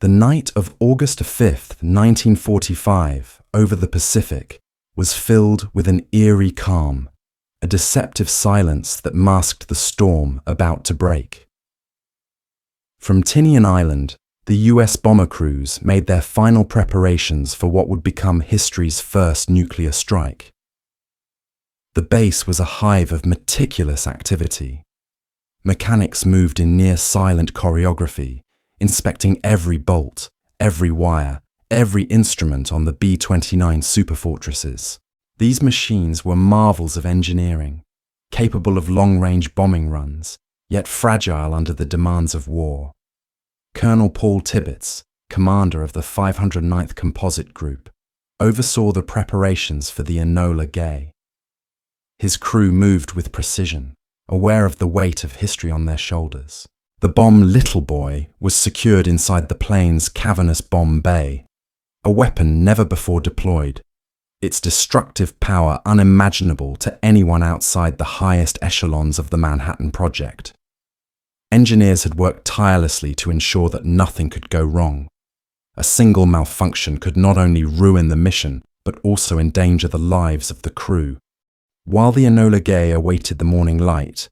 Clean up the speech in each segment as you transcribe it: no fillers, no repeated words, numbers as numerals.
The night of August 5th, 1945, over the Pacific, was filled with an eerie calm, a deceptive silence that masked the storm about to break. From Tinian Island, the US bomber crews made their final preparations for what would become history's first nuclear strike. The base was a hive of meticulous activity. Mechanics moved in near-silent choreography, inspecting every bolt, every wire, every instrument on the B-29 superfortresses. These machines were marvels of engineering, capable of long-range bombing runs, yet fragile under the demands of war. Colonel Paul Tibbets, commander of the 509th Composite Group, oversaw the preparations for the Enola Gay. His crew moved with precision, aware of the weight of history on their shoulders. The bomb Little Boy was secured inside the plane's cavernous bomb bay, a weapon never before deployed, its destructive power unimaginable to anyone outside the highest echelons of the Manhattan Project. Engineers had worked tirelessly to ensure that nothing could go wrong. A single malfunction could not only ruin the mission, but also endanger the lives of the crew. While the Enola Gay awaited the morning light,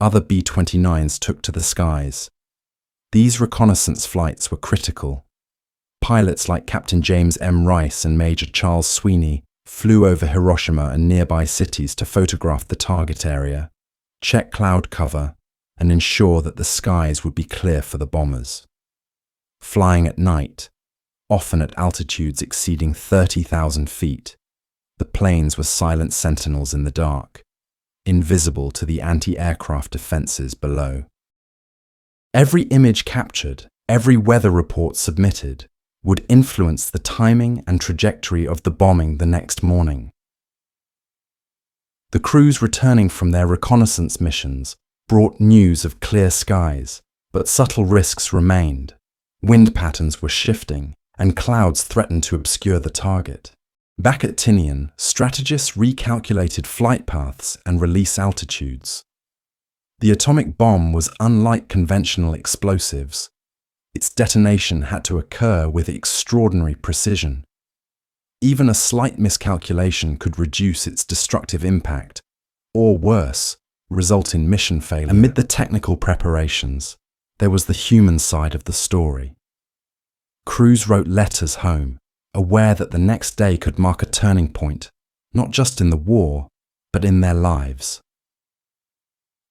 other B-29s took to the skies. These reconnaissance flights were critical. Pilots like Captain James M. Rice and Major Charles Sweeney flew over Hiroshima and nearby cities to photograph the target area, check cloud cover, and ensure that the skies would be clear for the bombers. Flying at night, often at altitudes exceeding 30,000 feet, the planes were silent sentinels in the dark, invisible to the anti-aircraft defenses below. Every image captured, every weather report submitted, would influence the timing and trajectory of the bombing the next morning. The crews returning from their reconnaissance missions brought news of clear skies, but subtle risks remained. Wind patterns were shifting, and clouds threatened to obscure the target. Back at Tinian, strategists recalculated flight paths and release altitudes. The atomic bomb was unlike conventional explosives. Its detonation had to occur with extraordinary precision. Even a slight miscalculation could reduce its destructive impact, or worse, result in mission failure. Amid the technical preparations, there was the human side of the story. Crews wrote letters home, aware that the next day could mark a turning point, not just in the war, but in their lives.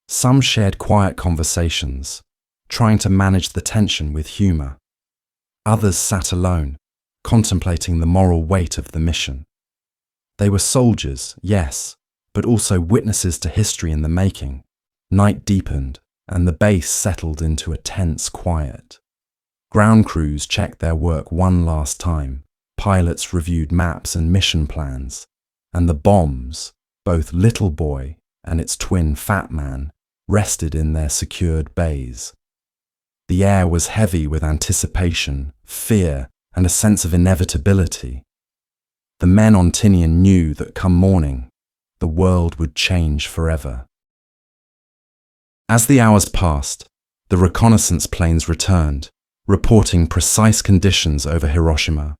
Some shared quiet conversations, trying to manage the tension with humor. Others sat alone, contemplating the moral weight of the mission. They were soldiers, yes, but also witnesses to history in the making. Night deepened, and the base settled into a tense quiet. Ground crews checked their work one last time. Pilots reviewed maps and mission plans, and the bombs, both Little Boy and its twin Fat Man, rested in their secured bays. The air was heavy with anticipation, fear, and a sense of inevitability. The men on Tinian knew that come morning, the world would change forever. As the hours passed, the reconnaissance planes returned, reporting precise conditions over Hiroshima.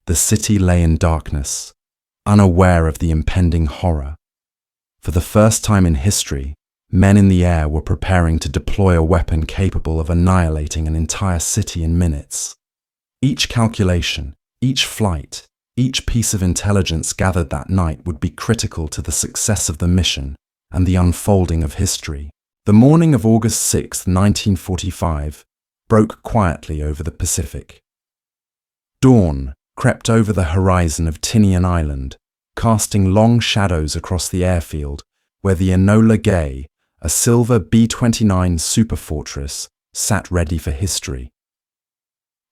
The city lay in darkness, unaware of the impending horror. For the first time in history, men in the air were preparing to deploy a weapon capable of annihilating an entire city in minutes. Each calculation, each flight, each piece of intelligence gathered that night would be critical to the success of the mission and the unfolding of history. The morning of August 6, 1945, broke quietly over the Pacific. Dawn crept over the horizon of Tinian Island, casting long shadows across the airfield where the Enola Gay, a silver B-29 superfortress, sat ready for history.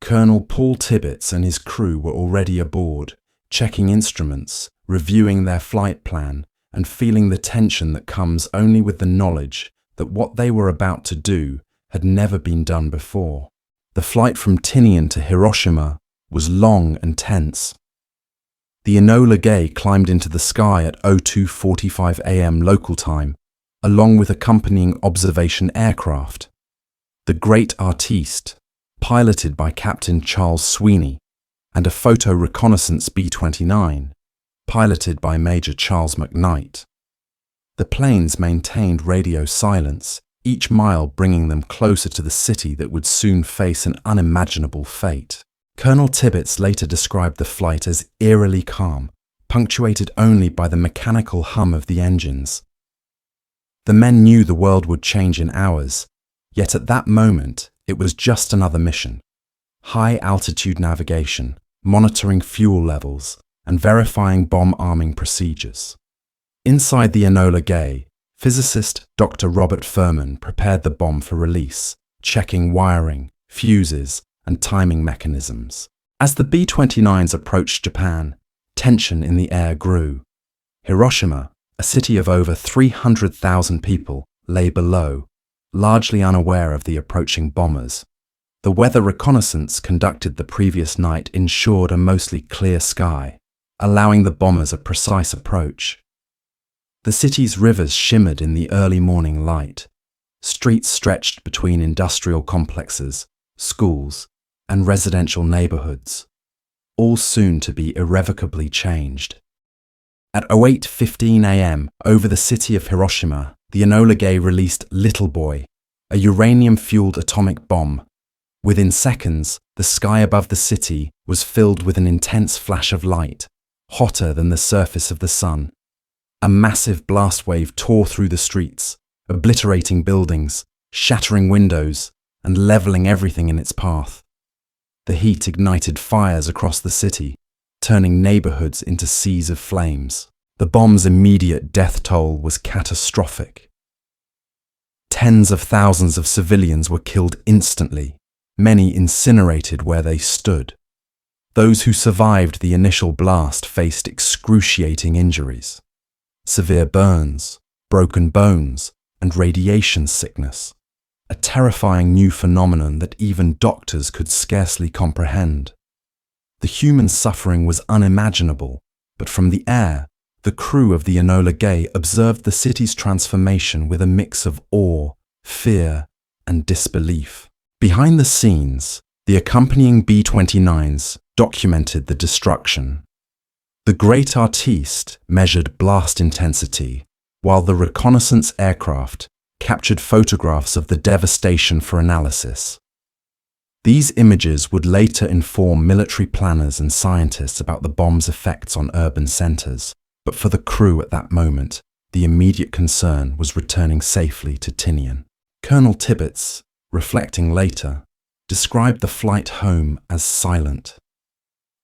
Colonel Paul Tibbets and his crew were already aboard, checking instruments, reviewing their flight plan, and feeling the tension that comes only with the knowledge that what they were about to do had never been done before. The flight from Tinian to Hiroshima was long and tense. The Enola Gay climbed into the sky at 02:45 a.m. local time, along with accompanying observation aircraft. The great artiste, piloted by Captain Charles Sweeney, and a photo reconnaissance B-29, piloted by Major Charles McKnight. The planes maintained radio silence, each mile bringing them closer to the city that would soon face an unimaginable fate. Colonel Tibbets later described the flight as eerily calm, punctuated only by the mechanical hum of the engines. The men knew the world would change in hours, yet at that moment it was just another mission. High-altitude navigation, monitoring fuel levels, and verifying bomb arming procedures. Inside the Enola Gay, physicist Dr. Robert Furman prepared the bomb for release, checking wiring, fuses, and timing mechanisms. As the B-29s approached Japan, tension in the air grew. Hiroshima, a city of over 300,000 people, lay below, largely unaware of the approaching bombers. The weather reconnaissance conducted the previous night ensured a mostly clear sky, allowing the bombers a precise approach. The city's rivers shimmered in the early morning light. Streets stretched between industrial complexes, schools, and residential neighborhoods, all soon to be irrevocably changed. At 08:15 a.m., over the city of Hiroshima, the Enola Gay released Little Boy, a uranium-fueled atomic bomb. Within seconds, the sky above the city was filled with an intense flash of light, hotter than the surface of the sun. A massive blast wave tore through the streets, obliterating buildings, shattering windows, and leveling everything in its path. The heat ignited fires across the city, turning neighborhoods into seas of flames. The bomb's immediate death toll was catastrophic. Tens of thousands of civilians were killed instantly, many incinerated where they stood. Those who survived the initial blast faced excruciating injuries. Severe burns, broken bones, and radiation sickness, a terrifying new phenomenon that even doctors could scarcely comprehend. The human suffering was unimaginable, but from the air, the crew of the Enola Gay observed the city's transformation with a mix of awe, fear, and disbelief. Behind the scenes, the accompanying B-29s documented the destruction. The Great Artiste measured blast intensity, while the reconnaissance aircraft captured photographs of the devastation for analysis. These images would later inform military planners and scientists about the bomb's effects on urban centers, but for the crew at that moment, the immediate concern was returning safely to Tinian. Colonel Tibbets, reflecting later, described the flight home as silent.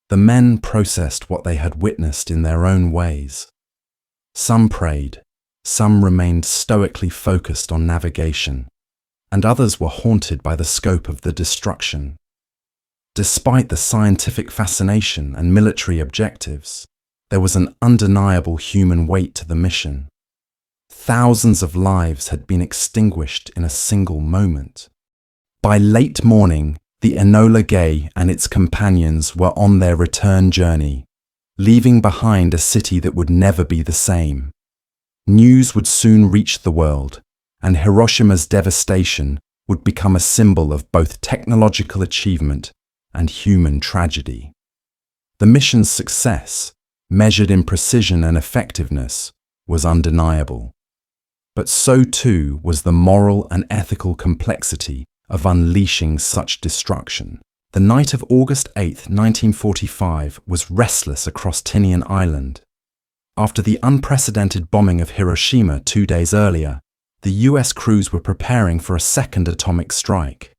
The men processed what they had witnessed in their own ways. Some prayed, some remained stoically focused on navigation, and others were haunted by the scope of the destruction. Despite the scientific fascination and military objectives, there was an undeniable human weight to the mission. Thousands of lives had been extinguished in a single moment. By late morning, the Enola Gay and its companions were on their return journey, leaving behind a city that would never be the same. News would soon reach the world, and Hiroshima's devastation would become a symbol of both technological achievement and human tragedy. The mission's success, measured in precision and effectiveness, was undeniable. But so too was the moral and ethical complexity of unleashing such destruction. The night of August 8, 1945 was restless across Tinian Island. After the unprecedented bombing of Hiroshima 2 days earlier, the US crews were preparing for a second atomic strike.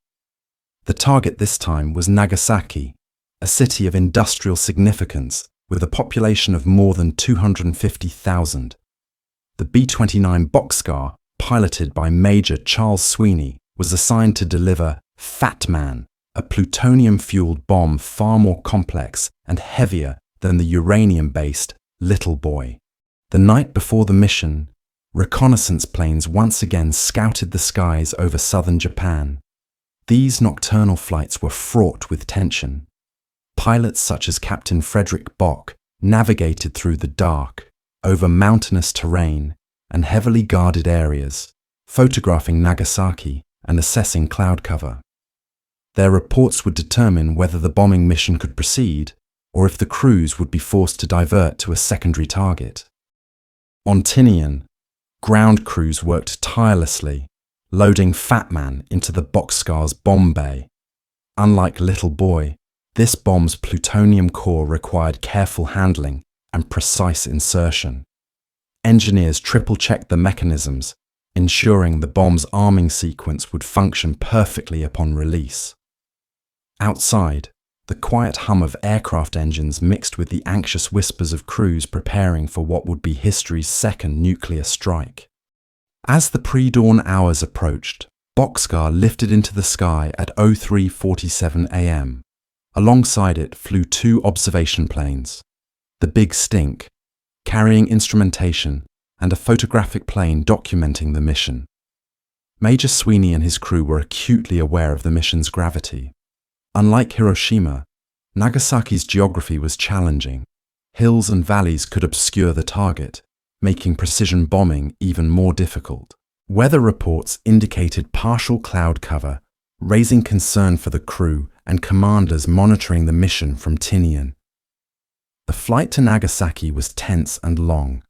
The target this time was Nagasaki, a city of industrial significance with a population of more than 250,000. The B-29 Boxcar, piloted by Major Charles Sweeney, was assigned to deliver Fat Man, a plutonium-fueled bomb far more complex and heavier than the uranium-based Little Boy. The night before the mission, reconnaissance planes once again scouted the skies over southern Japan. These nocturnal flights were fraught with tension. Pilots such as Captain Frederick Bock navigated through the dark, over mountainous terrain and heavily guarded areas, photographing Nagasaki and assessing cloud cover. Their reports would determine whether the bombing mission could proceed or if the crews would be forced to divert to a secondary target. On Tinian, ground crews worked tirelessly, loading Fat Man into the Boxcar's bomb bay. Unlike Little Boy, this bomb's plutonium core required careful handling and precise insertion. Engineers triple-checked the mechanisms, ensuring the bomb's arming sequence would function perfectly upon release. Outside, the quiet hum of aircraft engines mixed with the anxious whispers of crews preparing for what would be history's second nuclear strike. As the pre-dawn hours approached, Boxcar lifted into the sky at 03:47 a.m. Alongside it flew two observation planes, the Big Stink, carrying instrumentation, and a photographic plane documenting the mission. Major Sweeney and his crew were acutely aware of the mission's gravity. Unlike Hiroshima, Nagasaki's geography was challenging. Hills and valleys could obscure the target, making precision bombing even more difficult. Weather reports indicated partial cloud cover, raising concern for the crew and commanders monitoring the mission from Tinian. The flight to Nagasaki was tense and long.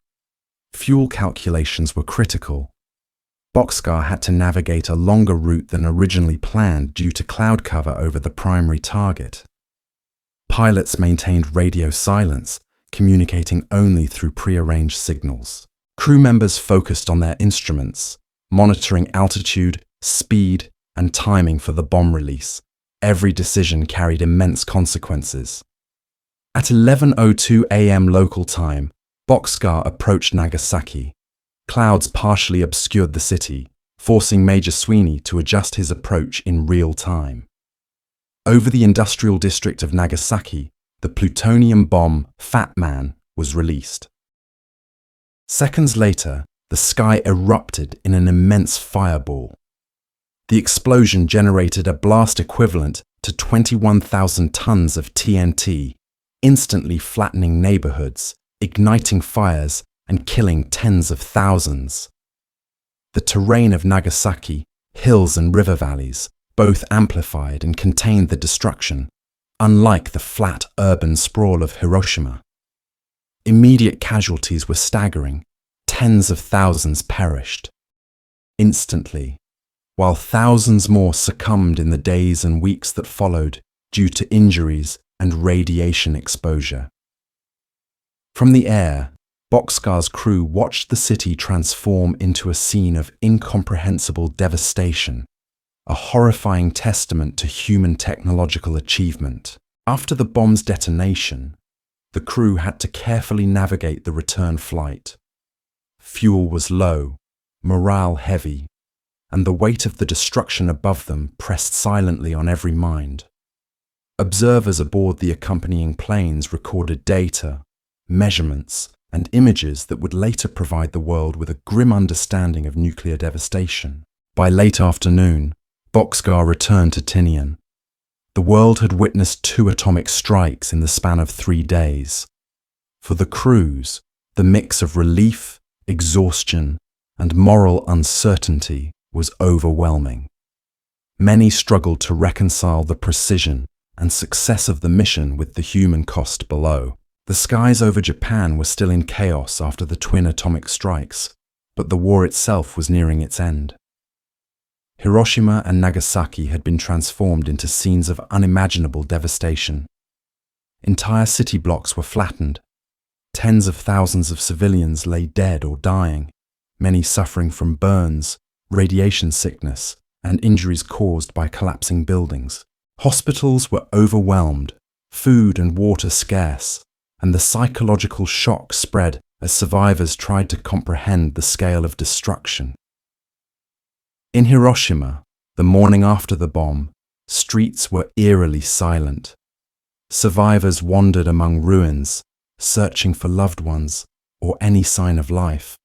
Fuel calculations were critical. Boxcar had to navigate a longer route than originally planned due to cloud cover over the primary target. Pilots maintained radio silence, communicating only through prearranged signals. Crew members focused on their instruments, monitoring altitude, speed, and timing for the bomb release. Every decision carried immense consequences. At 11:02 a.m. local time, Boxcar approached Nagasaki. Clouds partially obscured the city, forcing Major Sweeney to adjust his approach in real time. Over the industrial district of Nagasaki, the plutonium bomb Fat Man was released. Seconds later, the sky erupted in an immense fireball. The explosion generated a blast equivalent to 21,000 tons of TNT, instantly flattening neighborhoods, igniting fires, and killing tens of thousands. The terrain of Nagasaki, hills and river valleys, both amplified and contained the destruction, unlike the flat urban sprawl of Hiroshima. Immediate casualties were staggering. Tens of thousands perished instantly, while thousands more succumbed in the days and weeks that followed due to injuries and radiation exposure. From the air, Boxcar's crew watched the city transform into a scene of incomprehensible devastation, a horrifying testament to human technological achievement. After the bomb's detonation, the crew had to carefully navigate the return flight. Fuel was low, morale heavy, and the weight of the destruction above them pressed silently on every mind. Observers aboard the accompanying planes recorded data, measurements, and images that would later provide the world with a grim understanding of nuclear devastation. By late afternoon, Boxcar returned to Tinian. The world had witnessed 2 atomic strikes in the span of 3 days. For the crews, the mix of relief, exhaustion, and moral uncertainty was overwhelming. Many struggled to reconcile the precision and success of the mission with the human cost below. The skies over Japan were still in chaos after the twin atomic strikes, but the war itself was nearing its end. Hiroshima and Nagasaki had been transformed into scenes of unimaginable devastation. Entire city blocks were flattened. Tens of thousands of civilians lay dead or dying, many suffering from burns, radiation sickness, and injuries caused by collapsing buildings. Hospitals were overwhelmed, food and water scarce, and the psychological shock spread as survivors tried to comprehend the scale of destruction. In Hiroshima, the morning after the bomb, streets were eerily silent. Survivors wandered among ruins, searching for loved ones or any sign of life.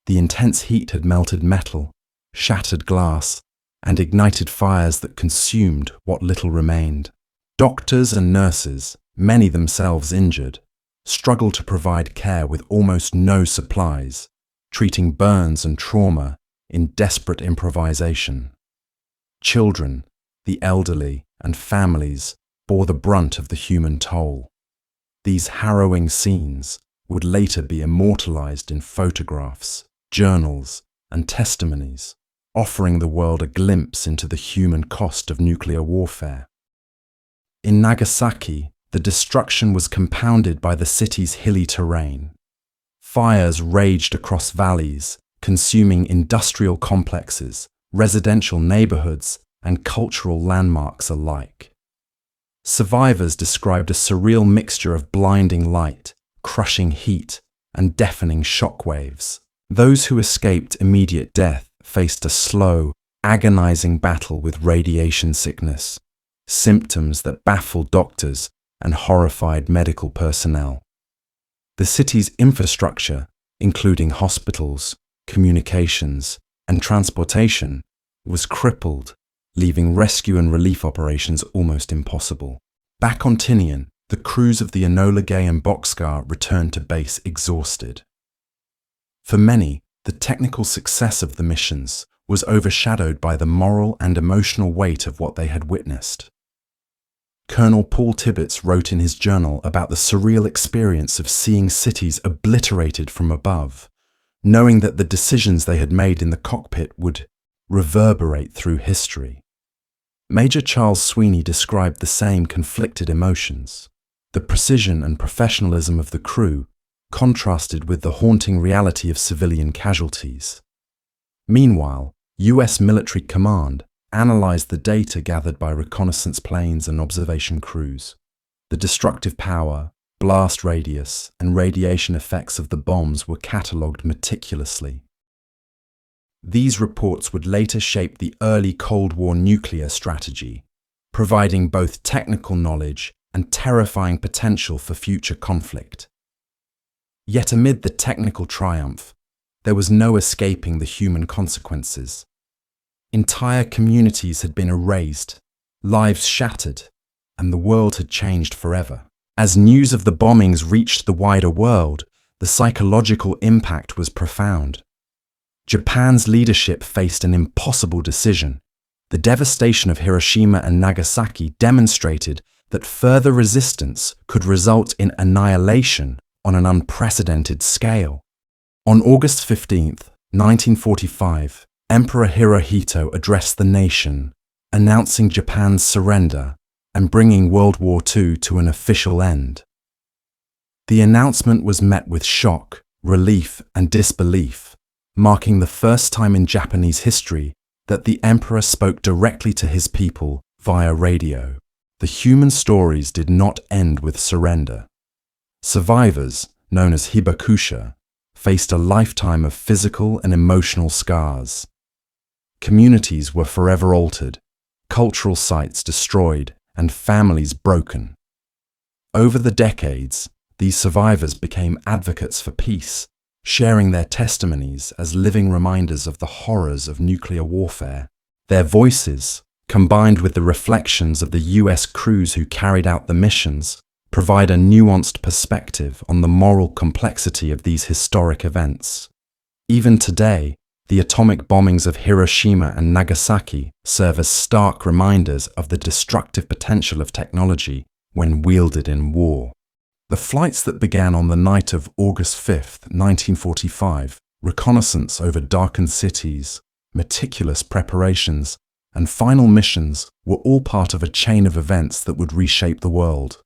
The intense heat had melted metal, shattered glass, and ignited fires that consumed what little remained. Doctors and nurses, many themselves injured, struggled to provide care with almost no supplies, treating burns and trauma in desperate improvisation. Children, the elderly, and families bore the brunt of the human toll. These harrowing scenes would later be immortalized in photographs, journals, and testimonies, offering the world a glimpse into the human cost of nuclear warfare. In Nagasaki, the destruction was compounded by the city's hilly terrain. Fires raged across valleys, consuming industrial complexes, residential neighborhoods, and cultural landmarks alike. Survivors described a surreal mixture of blinding light, crushing heat, and deafening shockwaves. Those who escaped immediate death faced a slow, agonizing battle with radiation sickness, symptoms that baffled doctors and horrified medical personnel. The city's infrastructure, including hospitals, communications, and transportation, was crippled, leaving rescue and relief operations almost impossible. Back on Tinian, the crews of the Enola Gay and Boxcar returned to base exhausted. For many, the technical success of the missions was overshadowed by the moral and emotional weight of what they had witnessed. Colonel Paul Tibbets wrote in his journal about the surreal experience of seeing cities obliterated from above, knowing that the decisions they had made in the cockpit would reverberate through history. Major Charles Sweeney described the same conflicted emotions. The precision and professionalism of the crew contrasted with the haunting reality of civilian casualties. Meanwhile, US military command analyzed the data gathered by reconnaissance planes and observation crews. The destructive power, blast radius, and radiation effects of the bombs were catalogued meticulously. These reports would later shape the early Cold War nuclear strategy, providing both technical knowledge and terrifying potential for future conflict. Yet amid the technical triumph, there was no escaping the human consequences. Entire communities had been erased, lives shattered, and the world had changed forever. As news of the bombings reached the wider world, the psychological impact was profound. Japan's leadership faced an impossible decision. The devastation of Hiroshima and Nagasaki demonstrated that further resistance could result in annihilation on an unprecedented scale. On August 15, 1945, Emperor Hirohito addressed the nation, announcing Japan's surrender and bringing World War II to an official end. The announcement was met with shock, relief, and disbelief, marking the first time in Japanese history that the emperor spoke directly to his people via radio. The human stories did not end with surrender. Survivors, known as hibakusha, faced a lifetime of physical and emotional scars. Communities were forever altered, cultural sites destroyed, and families broken. Over the decades, these survivors became advocates for peace, sharing their testimonies as living reminders of the horrors of nuclear warfare. Their voices, combined with the reflections of the US crews who carried out the missions, provide a nuanced perspective on the moral complexity of these historic events. Even today, the atomic bombings of Hiroshima and Nagasaki serve as stark reminders of the destructive potential of technology when wielded in war. The flights that began on the night of August 5, 1945, reconnaissance over darkened cities, meticulous preparations, and final missions were all part of a chain of events that would reshape the world.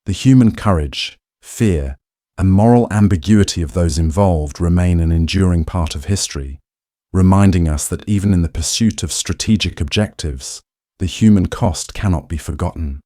The human courage, fear, and moral ambiguity of those involved remain an enduring part of history, reminding us that even in the pursuit of strategic objectives, the human cost cannot be forgotten.